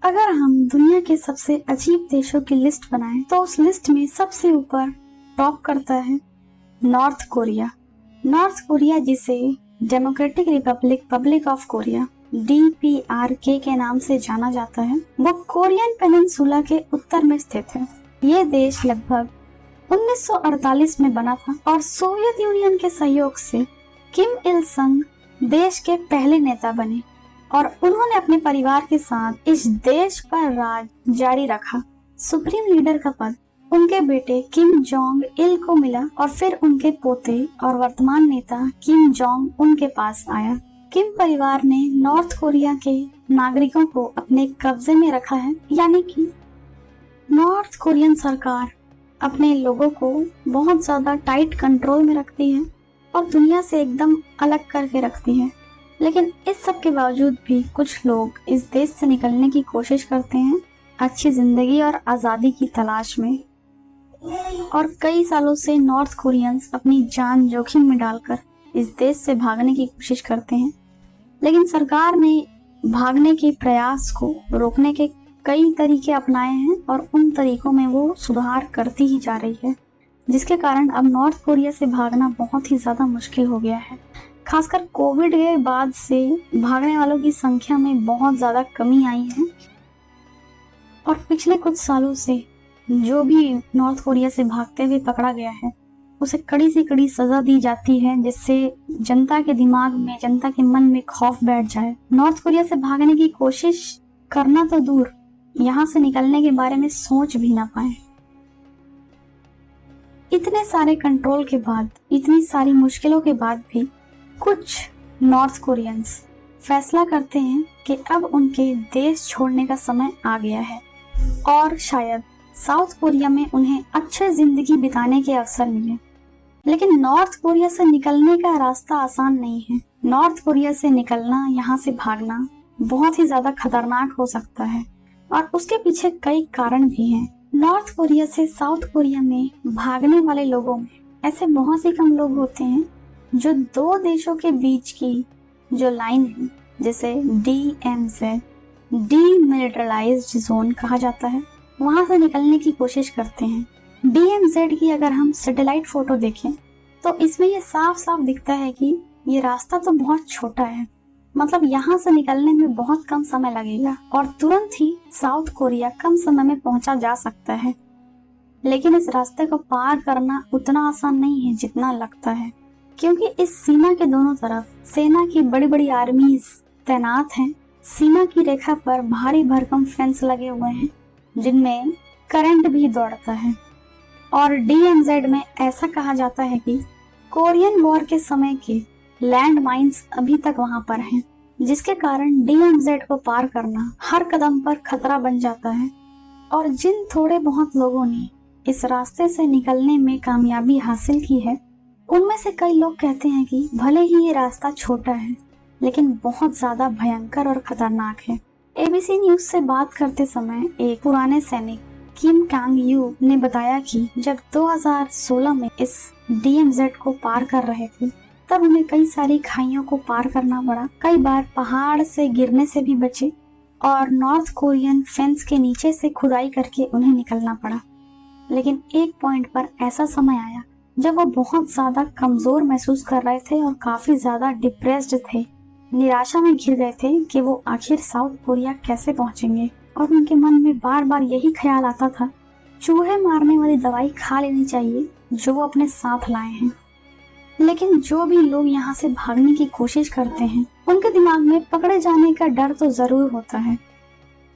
अगर हम दुनिया के सबसे अजीब देशों की लिस्ट बनाएं तो उस लिस्ट में सबसे ऊपर टॉप करता है नॉर्थ कोरिया। नॉर्थ कोरिया, जिसे democratic Republic public of Korea DPRK के नाम से जाना जाता है, वो कोरियन पेनिनसुला के उत्तर में स्थित है। ये देश लगभग 1948 में बना था और सोवियत यूनियन के सहयोग से किम इल संग देश के पहले नेता बने और उन्होंने अपने परिवार के साथ इस देश पर राज जारी रखा। सुप्रीम लीडर का पद उनके बेटे किम जोंग इल को मिला और फिर उनके पोते और वर्तमान नेता किम जोंग उन के पास आया। किम परिवार ने नॉर्थ कोरिया के नागरिकों को अपने कब्जे में रखा है, यानी कि नॉर्थ कोरियन सरकार अपने लोगों को बहुत ज्यादा टाइट कंट्रोल में रखती है और दुनिया से एकदम अलग करके रखती है। लेकिन इस सब के बावजूद भी कुछ लोग इस देश से निकलने की कोशिश करते हैं अच्छी जिंदगी और आज़ादी की तलाश में, और कई सालों से नॉर्थ कोरियंस अपनी जान जोखिम में डालकर इस देश से भागने की कोशिश करते हैं। लेकिन सरकार ने भागने के प्रयास को रोकने के कई तरीके अपनाए हैं और उन तरीकों में वो सुधार करती ही जा रही है, जिसके कारण अब नॉर्थ कोरिया से भागना बहुत ही ज़्यादा मुश्किल हो गया है। खासकर कोविड के बाद से भागने वालों की संख्या में बहुत ज़्यादा कमी आई है और पिछले कुछ सालों से जो भी नॉर्थ कोरिया से भागते हुए पकड़ा गया है उसे कड़ी से कड़ी सजा दी जाती है, जिससे जनता के दिमाग में, जनता के मन में खौफ बैठ जाए। नॉर्थ कोरिया से भागने की कोशिश करना तो दूर, यहाँ से निकलने के बारे में सोच भी ना पाए। इतने सारे कंट्रोल के बाद, इतनी सारी मुश्किलों के बाद भी कुछ नॉर्थ कोरियंस फैसला करते हैं कि अब उनके देश छोड़ने का समय आ गया है और शायद साउथ कोरिया में उन्हें अच्छे जिंदगी बिताने के अवसर मिले। लेकिन नॉर्थ कोरिया से निकलने का रास्ता आसान नहीं है। नॉर्थ कोरिया से निकलना, यहाँ से भागना बहुत ही ज्यादा खतरनाक हो सकता है और उसके पीछे कई कारण भी हैं। नॉर्थ कोरिया से साउथ कोरिया में भागने वाले लोगों में ऐसे बहुत ही कम लोग होते हैं जो दो देशों के बीच की जो लाइन है, जिसे DMZ डीमिलिटराइज्ड जोन कहा जाता है, वहां से निकलने की कोशिश करते हैं। DMZ की अगर हम सैटेलाइट फोटो देखें तो इसमें ये साफ साफ दिखता है कि ये रास्ता तो बहुत छोटा है, मतलब यहाँ से निकलने में बहुत कम समय लगेगा और तुरंत ही साउथ कोरिया कम समय में पहुंचा जा सकता है। लेकिन इस रास्ते को पार करना उतना आसान नहीं है जितना लगता है, क्योंकि इस सीमा के दोनों तरफ सेना की बड़ी बड़ी आर्मीज तैनात हैं। सीमा की रेखा पर भारी भरकम फेंस लगे हुए हैं जिनमें करंट भी दौड़ता है और DMZ में ऐसा कहा जाता है कि कोरियन वॉर के समय के लैंड माइंस अभी तक वहां पर हैं, जिसके कारण DMZ को पार करना हर कदम पर खतरा बन जाता है। और जिन थोड़े बहुत लोगों ने इस रास्ते से निकलने में कामयाबी हासिल की है, उनमें से कई लोग कहते हैं कि भले ही ये रास्ता छोटा है लेकिन बहुत ज्यादा भयंकर और खतरनाक है। ABC न्यूज से बात करते समय एक पुराने सैनिक किम कांग यू ने बताया कि जब 2016 में इस DMZ को पार कर रहे थे तब उन्हें कई सारी खाइयों को पार करना पड़ा, कई बार पहाड़ से गिरने से भी बचे और नॉर्थ कोरियन फेंस के नीचे से खुदाई करके उन्हें निकलना पड़ा। लेकिन एक पॉइंट पर ऐसा समय आया जब वो बहुत ज्यादा कमजोर महसूस कर रहे थे और काफी ज्यादा डिप्रेस्ड थे, निराशा में घिर गए थे कि वो आखिर साउथ कोरिया कैसे पहुंचेंगे। और उनके मन में बार बार यही ख्याल आता था, चूहे मारने वाली दवाई खा लेनी चाहिए जो वो अपने साथ लाए हैं। लेकिन जो भी लोग यहाँ से भागने की कोशिश करते हैं उनके दिमाग में पकड़े जाने का डर तो जरूर होता है।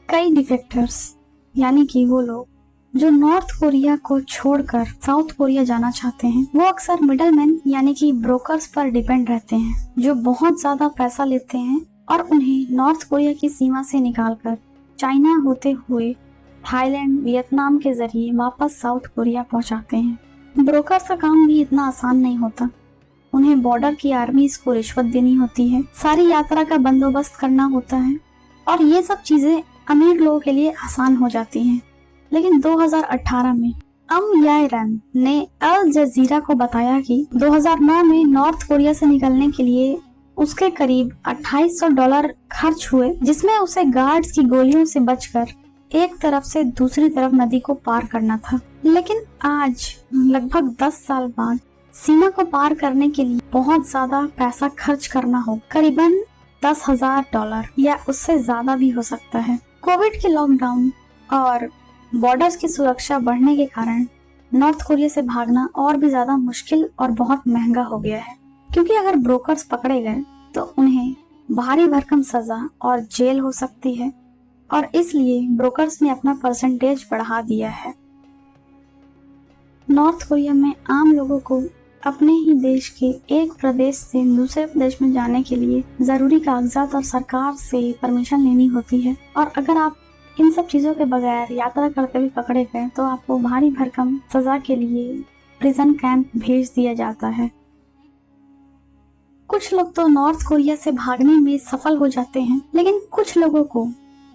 कई डिफेक्टर्स, यानी कि वो लोग जो नॉर्थ कोरिया को छोड़कर साउथ कोरिया जाना चाहते हैं, वो अक्सर मिडलमैन यानी कि ब्रोकर्स पर डिपेंड रहते हैं जो बहुत ज्यादा पैसा लेते हैं और उन्हें नॉर्थ कोरिया की सीमा से निकालकर चाइना होते हुए थाईलैंड, वियतनाम के जरिए वापस साउथ कोरिया पहुंचाते हैं। ब्रोकर्स का काम भी इतना आसान नहीं होता। उन्हें बॉर्डर की आर्मीज को रिश्वत देनी होती है, सारी यात्रा का बंदोबस्त करना होता है और ये सब चीजें अमीर लोगों के लिए आसान हो जाती हैं। लेकिन 2018 में यायरन ने अल जजीरा को बताया कि 2009 में नॉर्थ कोरिया से निकलने के लिए उसके करीब $2800 खर्च हुए, जिसमें उसे गार्ड्स की गोलियों से बचकर एक तरफ से दूसरी तरफ नदी को पार करना था। लेकिन आज लगभग 10 साल बाद सीमा को पार करने के लिए बहुत ज्यादा पैसा खर्च करना हो, करीबन $10,000 या उससे ज्यादा भी हो सकता है। कोविड के लॉकडाउन और बॉर्डर्स की सुरक्षा बढ़ने के कारण नॉर्थ कोरिया से भागना और भी ज्यादा मुश्किल और बहुत महंगा हो गया है, क्योंकि अगर ब्रोकर्स पकड़े गए तो उन्हें भारी भरकम सजा और जेल हो सकती है, और इसलिए ब्रोकर्स ने अपना परसेंटेज बढ़ा दिया है। नॉर्थ कोरिया में आम लोगों को अपने ही देश के एक प्रदेश से दूसरे प्रदेश में जाने के लिए जरूरी कागजात और सरकार से परमिशन लेनी होती है, और अगर आप इन सब चीजों के बगैर यात्रा करते हुए पकड़े गए तो आपको भारी भरकम सजा के लिए प्रिजन कैंप भेज दिया जाता है। कुछ लोग तो नॉर्थ कोरिया से भागने में सफल हो जाते हैं, लेकिन कुछ लोगों को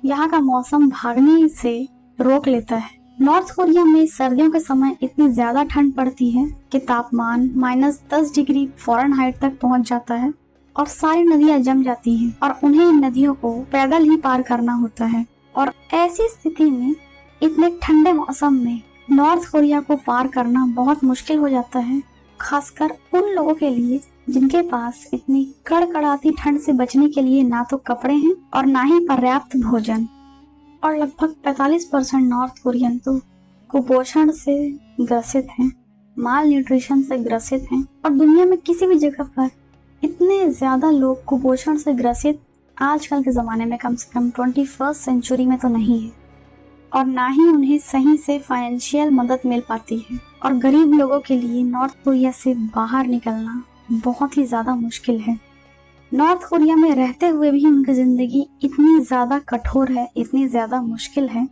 यहाँ का मौसम भागने से रोक लेता है। नॉर्थ कोरिया में सर्दियों के समय इतनी ज्यादा ठंड पड़ती है कि तापमान -10 डिग्री फ़ारेनहाइट तक पहुँच जाता है और सारी नदियाँ जम जाती हैं और उन्हें इन नदियों को पैदल ही पार करना होता है। और ऐसी स्थिति में इतने ठंडे मौसम में नॉर्थ कोरिया को पार करना बहुत मुश्किल हो जाता है, खासकर उन लोगों के लिए जिनके पास इतनी कड़कड़ाती ठंड से बचने के लिए ना तो कपड़े हैं और ना ही पर्याप्त भोजन। और लगभग 45% नॉर्थ कोरियन तो कुपोषण से ग्रसित हैं, माल न्यूट्रिशन से ग्रसित हैं, और दुनिया में किसी भी जगह पर इतने ज्यादा लोग कुपोषण से ग्रसित आजकल के ज़माने में कम से कम 21st सेंचुरी में तो नहीं है, और ना ही उन्हें सही से फाइनेंशियल मदद मिल पाती है। और गरीब लोगों के लिए नॉर्थ कोरिया से बाहर निकलना बहुत ही ज़्यादा मुश्किल है। नॉर्थ कोरिया में रहते हुए भी उनकी ज़िंदगी इतनी ज़्यादा कठोर है, इतनी ज़्यादा मुश्किल है,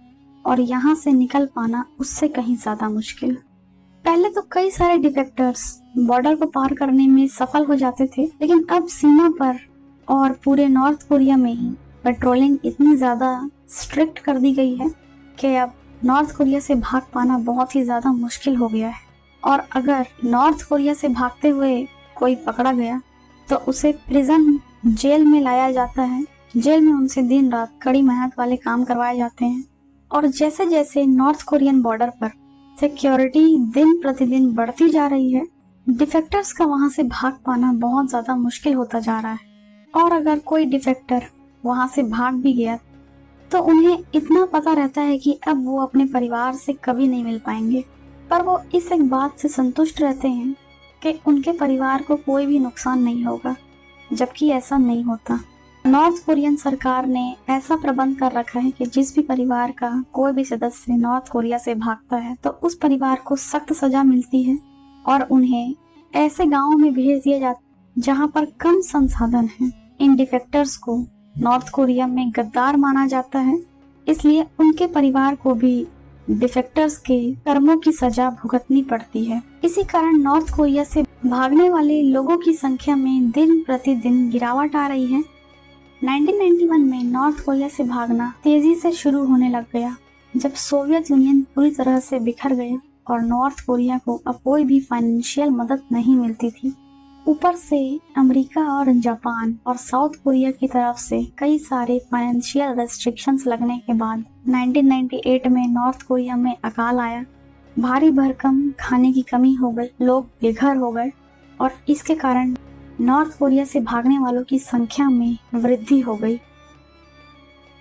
और यहाँ से निकल पाना उससे कहीं ज़्यादा मुश्किल। पहले तो कई सारे डिफेक्टर्स बॉर्डर को पार करने में सफल हो जाते थे, लेकिन अब सीमा पर और पूरे नॉर्थ कोरिया में ही पेट्रोलिंग इतनी ज़्यादा स्ट्रिक्ट कर दी गई है कि अब नॉर्थ कोरिया से भाग पाना बहुत ही ज़्यादा मुश्किल हो गया है। और अगर नॉर्थ कोरिया से भागते हुए कोई पकड़ा गया तो उसे प्रिजन जेल में लाया जाता है। जेल में उनसे दिन रात कड़ी मेहनत वाले काम करवाए जाते हैं, और जैसे जैसे नॉर्थ कोरियन बॉर्डर पर सिक्योरिटी दिन प्रतिदिन बढ़ती जा रही है, डिफेक्टर्स का वहां से भाग पाना बहुत ज़्यादा मुश्किल होता जा रहा है। और अगर कोई डिफेक्टर वहां से भाग भी गया तो उन्हें इतना पता रहता है कि अब वो अपने परिवार से कभी नहीं मिल पाएंगे, पर वो इस एक बात से संतुष्ट रहते हैं कि उनके परिवार को कोई भी नुकसान नहीं होगा, जबकि ऐसा नहीं होता। नॉर्थ कोरियन सरकार ने ऐसा प्रबंध कर रखा है कि जिस भी परिवार का कोई भी सदस्य नॉर्थ कोरिया से भागता है तो उस परिवार को सख्त सजा मिलती है, और उन्हें ऐसे गाँव में भेज दिया जाता है जहाँ पर कम संसाधन है। इन डिफेक्टर्स को नॉर्थ कोरिया में गद्दार माना जाता है, इसलिए उनके परिवार को भी डिफेक्टर्स के कर्मों की सजा भुगतनी पड़ती है। इसी कारण नॉर्थ कोरिया से भागने वाले लोगों की संख्या में दिन प्रतिदिन गिरावट आ रही है। 1991 में नॉर्थ कोरिया से भागना तेजी से शुरू होने लग गया, जब सोवियत यूनियन पूरी तरह से बिखर गया और नॉर्थ कोरिया को अब कोई भी फाइनेंशियल मदद नहीं मिलती थी। ऊपर से अमेरिका और जापान और साउथ कोरिया की तरफ से कई सारे फाइनेंशियल रेस्ट्रिक्शंस लगने के बाद 1998 में नॉर्थ कोरिया में अकाल आया, भारी भरकम खाने की कमी हो गई, लोग बेघर हो गए, और इसके कारण नॉर्थ कोरिया से भागने वालों की संख्या में वृद्धि हो गई।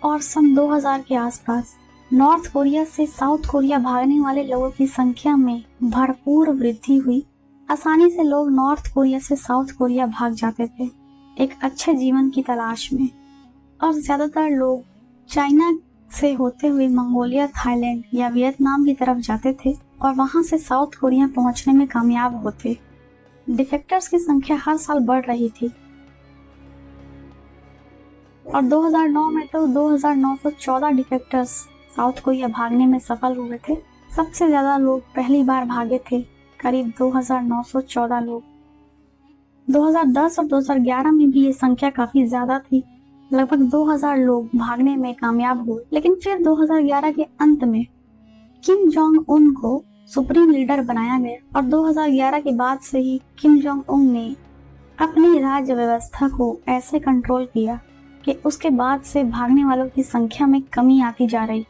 और सन 2000 के आसपास नॉर्थ कोरिया से साउथ कोरिया भागने वाले लोगों की संख्या में भरपूर वृद्धि हुई। आसानी से लोग नॉर्थ कोरिया से साउथ कोरिया भाग जाते थे एक अच्छे जीवन की तलाश में, और ज्यादातर लोग चाइना से होते हुए मंगोलिया, थाईलैंड या वियतनाम की तरफ जाते थे और वहां से साउथ कोरिया पहुंचने में कामयाब होते। डिफेक्टर्स की संख्या हर साल बढ़ रही थी, और 2009 में तो 2914 डिफेक्टर्स साउथ कोरिया भागने में सफल हुए थे। सबसे ज्यादा लोग पहली बार भागे थे, करीब 2914 लोग। 2010 और 2011 में भी ये संख्या काफी ज्यादा थी, लगभग 2000 लोग भागने में कामयाब हुए। लेकिन फिर 2011 के अंत में किम जोंग उन को सुप्रीम लीडर बनाया गया, और 2011 के बाद से ही किम जोंग उन ने अपनी राज्य व्यवस्था को ऐसे कंट्रोल किया कि उसके बाद से भागने वालों की संख्या में कमी आती जा रही।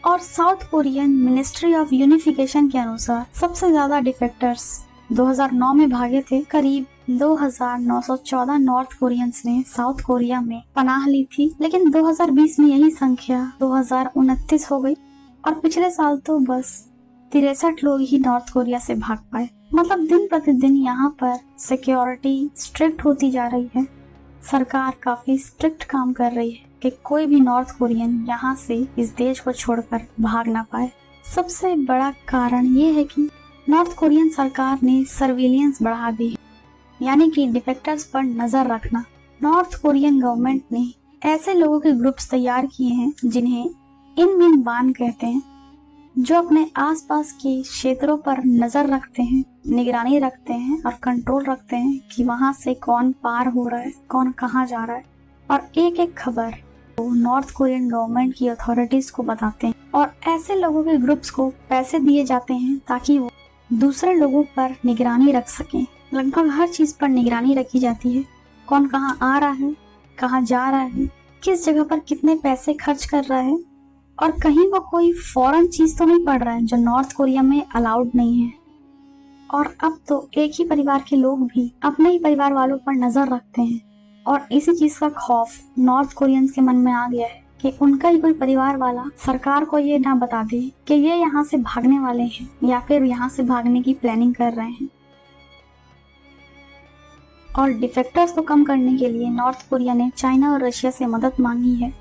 और south Korean ministry of unification के अनुसार सबसे ज्यादा डिफेक्टर्स 2009 में भागे थे। करीब 2914 नॉर्थ कोरियंस ने साउथ कोरिया में पनाह ली थी, लेकिन 2020 में यही संख्या 2029 हो गई और पिछले साल तो बस 63 लोग ही नॉर्थ कोरिया से भाग पाए। मतलब दिन प्रतिदिन यहाँ पर सिक्योरिटी स्ट्रिक्ट होती जा रही है। सरकार काफी स्ट्रिक्ट काम कर रही है कि कोई भी नॉर्थ कोरियन यहाँ से इस देश को छोड़कर भाग ना पाए। सबसे बड़ा कारण ये है कि नॉर्थ कोरियन सरकार ने सर्विलियंस बढ़ा दी है, यानी कि डिफेक्टर्स पर नजर रखना। नॉर्थ कोरियन गवर्नमेंट ने ऐसे लोगों के ग्रुप्स तैयार किए हैं जिन्हें इन बान कहते हैं, जो अपने आसपास के क्षेत्रों पर नजर रखते हैं, निगरानी रखते हैं और कंट्रोल रखते हैं कि वहां से कौन पार हो रहा है, कौन कहाँ जा रहा है, और एक एक खबर वो नॉर्थ कोरियन गवर्नमेंट की अथॉरिटीज को बताते हैं। और ऐसे लोगों के ग्रुप्स को पैसे दिए जाते हैं ताकि वो दूसरे लोगों पर निगरानी रख सकें। लगभग हर चीज पर निगरानी रखी जाती है, कौन कहाँ आ रहा है, कहाँ जा रहा है, किस जगह पर कितने पैसे खर्च कर रहा है, और कहीं वो कोई फॉरेन चीज तो नहीं पड़ रहा है जो नॉर्थ कोरिया में अलाउड नहीं है। और अब तो एक ही परिवार के लोग भी अपने ही परिवार वालों पर नजर रखते हैं, और इसी चीज का खौफ नॉर्थ कोरियंस के मन में आ गया है कि उनका ही कोई परिवार वाला सरकार को ये ना बता दे कि ये यहाँ से भागने वाले हैं या फिर यहाँ से भागने की प्लानिंग कर रहे हैं। और डिफेक्टर्स को कम करने के लिए नॉर्थ कोरिया ने चाइना और रशिया से मदद मांगी है,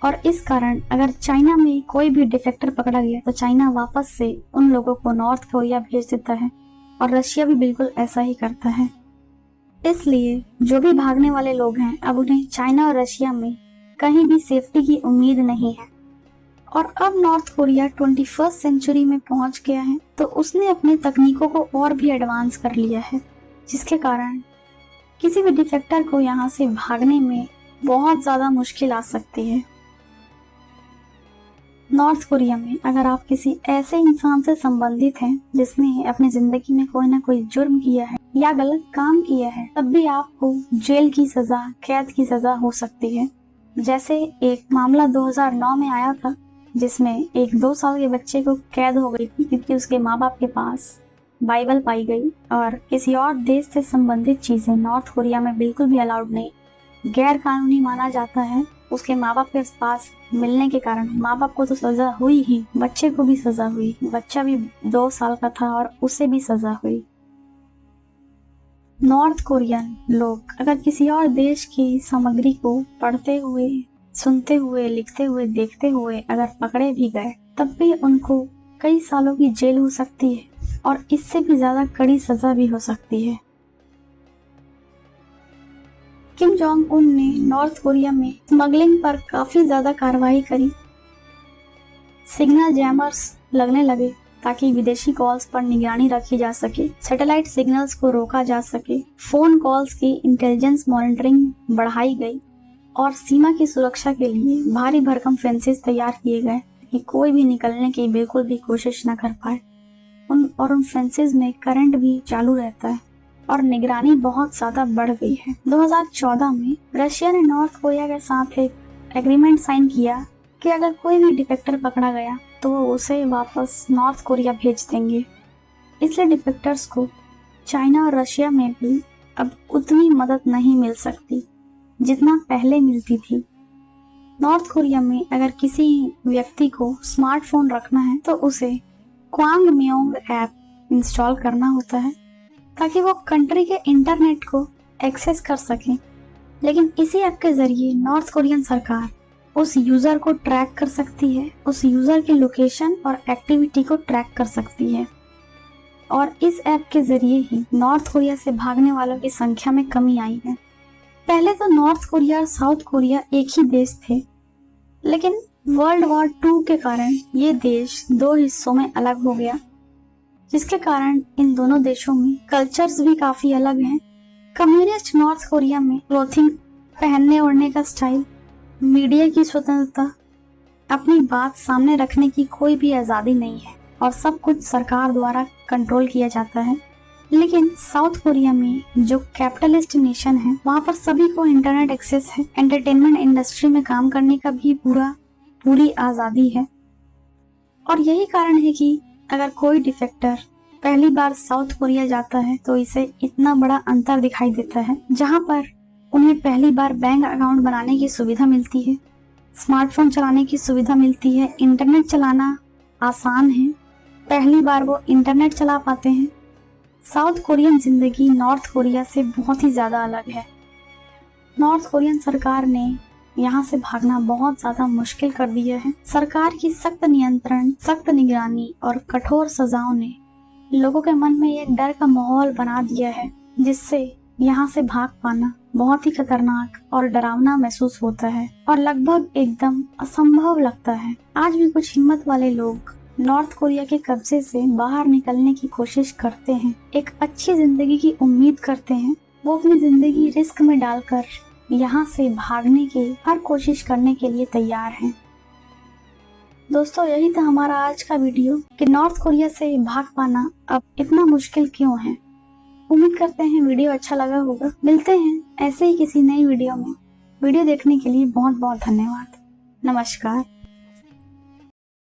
और इस कारण अगर चाइना में कोई भी डिफेक्टर पकड़ा गया तो चाइना वापस से उन लोगों को नॉर्थ कोरिया भेज देता है, और रशिया भी बिल्कुल ऐसा ही करता है। इसलिए जो भी भागने वाले लोग हैं अब उन्हें चाइना और रशिया में कहीं भी सेफ्टी की उम्मीद नहीं है। और अब नॉर्थ कोरिया 21st सेंचुरी में पहुंच गया है, तो उसने अपने तकनीकों को और भी एडवांस कर लिया है, जिसके कारण किसी भी डिफेक्टर को यहाँ से भागने में बहुत ज्यादा मुश्किल आ सकती है। नॉर्थ कोरिया में अगर आप किसी ऐसे इंसान से संबंधित हैं जिसने अपनी जिंदगी में कोई ना कोई जुर्म किया है या गलत काम किया है, तब भी आपको जेल की सजा, कैद की सजा हो सकती है। जैसे एक मामला 2009 में आया था जिसमें एक 2 साल के बच्चे को कैद हो गई थी क्योंकि उसके माँ बाप के पास बाइबल पाई गई। और किसी और देश से संबंधित चीजें नॉर्थ कोरिया में बिल्कुल भी अलाउड नहीं, गैर कानूनी माना जाता है। उसके माँ बाप के पास मिलने के कारण माँ बाप को तो सजा हुई ही, बच्चे को भी सजा हुई। बच्चा भी 2 साल का था और उसे भी सजा हुई। नॉर्थ कोरियन लोग अगर किसी और देश की सामग्री को पढ़ते हुए, सुनते हुए, लिखते हुए, देखते हुए अगर पकड़े भी गए, तब भी उनको कई सालों की जेल हो सकती है और इससे भी ज्यादा कड़ी सजा भी हो सकती है। किम जोंग उन ने नॉर्थ कोरिया में स्मगलिंग पर काफी ज्यादा कार्रवाई करी। सिग्नल जैमर्स लगने लगे ताकि विदेशी कॉल्स पर निगरानी रखी जा सके, सैटेलाइट सिग्नल्स को रोका जा सके, फोन कॉल्स की इंटेलिजेंस मॉनिटरिंग बढ़ाई गई और सीमा की सुरक्षा के लिए भारी भरकम फेंसेस तैयार किए गए कि कोई भी निकलने की बिल्कुल भी कोशिश न कर पाए। उन फेंसेस में करंट भी चालू रहता है और निगरानी बहुत ज्यादा बढ़ गई है। 2014 में रशिया ने नॉर्थ कोरिया के साथ एक एग्रीमेंट साइन किया कि अगर कोई भी डिफेक्टर पकड़ा गया तो वो उसे वापस नॉर्थ कोरिया भेज देंगे। इसलिए डिफेक्टर्स को चाइना और रशिया में भी अब उतनी मदद नहीं मिल सकती जितना पहले मिलती थी। नॉर्थ कोरिया में अगर किसी व्यक्ति को स्मार्टफोन रखना है तो उसे क्वांगम्योंग ऐप इंस्टॉल करना होता है ताकि वो कंट्री के इंटरनेट को एक्सेस कर सके। लेकिन इसी ऐप के जरिए नॉर्थ कोरियन सरकार उस यूजर को ट्रैक कर सकती है, उस यूजर की लोकेशन और एक्टिविटी को ट्रैक कर सकती है। और इस ऐप के जरिए ही नॉर्थ कोरिया से भागने वालों की संख्या में कमी आई है। पहले तो नॉर्थ कोरिया और साउथ कोरिया एक ही देश थे, लेकिन वर्ल्ड वॉर 2 के कारण ये देश 2 हिस्सों में अलग हो गया, जिसके कारण इन दोनों देशों में कल्चर्स भी काफी अलग हैं। कम्युनिस्ट नॉर्थ कोरिया में क्लोथिंग, पहनने ओढ़ने का स्टाइल, मीडिया की स्वतंत्रता, अपनी बात सामने रखने की कोई भी आजादी नहीं है और सब कुछ सरकार द्वारा कंट्रोल किया जाता है। लेकिन साउथ कोरिया में जो कैपिटलिस्ट नेशन है वहाँ पर सभी को इंटरनेट एक्सेस है, एंटरटेनमेंट इंडस्ट्री में काम करने का भी पूरी आजादी है। और यही कारण है कि अगर कोई डिफेक्टर पहली बार साउथ कोरिया जाता है तो इसे इतना बड़ा अंतर दिखाई देता है, जहाँ पर उन्हें पहली बार बैंक अकाउंट बनाने की सुविधा मिलती है, स्मार्टफोन चलाने की सुविधा मिलती है, इंटरनेट चलाना आसान है, पहली बार वो इंटरनेट चला पाते हैं। साउथ कोरियन जिंदगी नॉर्थ कोरिया से बहुत ही ज्यादा अलग है। नॉर्थ कोरियन सरकार ने यहाँ से भागना बहुत ज्यादा मुश्किल कर दिया है। सरकार की सख्त नियंत्रण, सख्त निगरानी और कठोर सजाओं ने लोगों के मन में एक डर का माहौल बना दिया है, जिससे यहाँ से भाग पाना बहुत ही खतरनाक और डरावना महसूस होता है और लगभग एकदम असंभव लगता है। आज भी कुछ हिम्मत वाले लोग नॉर्थ कोरिया के कब्जे से बाहर निकलने की कोशिश करते हैं, एक अच्छी जिंदगी की उम्मीद करते हैं। वो अपनी जिंदगी रिस्क में डालकर यहाँ से भागने की हर कोशिश करने के लिए तैयार हैं। दोस्तों, यही था हमारा आज का वीडियो कि नॉर्थ कोरिया से भाग पाना अब इतना मुश्किल क्यों है। उम्मीद करते हैं वीडियो अच्छा लगा होगा। मिलते हैं ऐसे ही किसी नई वीडियो में। वीडियो देखने के लिए बहुत बहुत धन्यवाद। नमस्कार।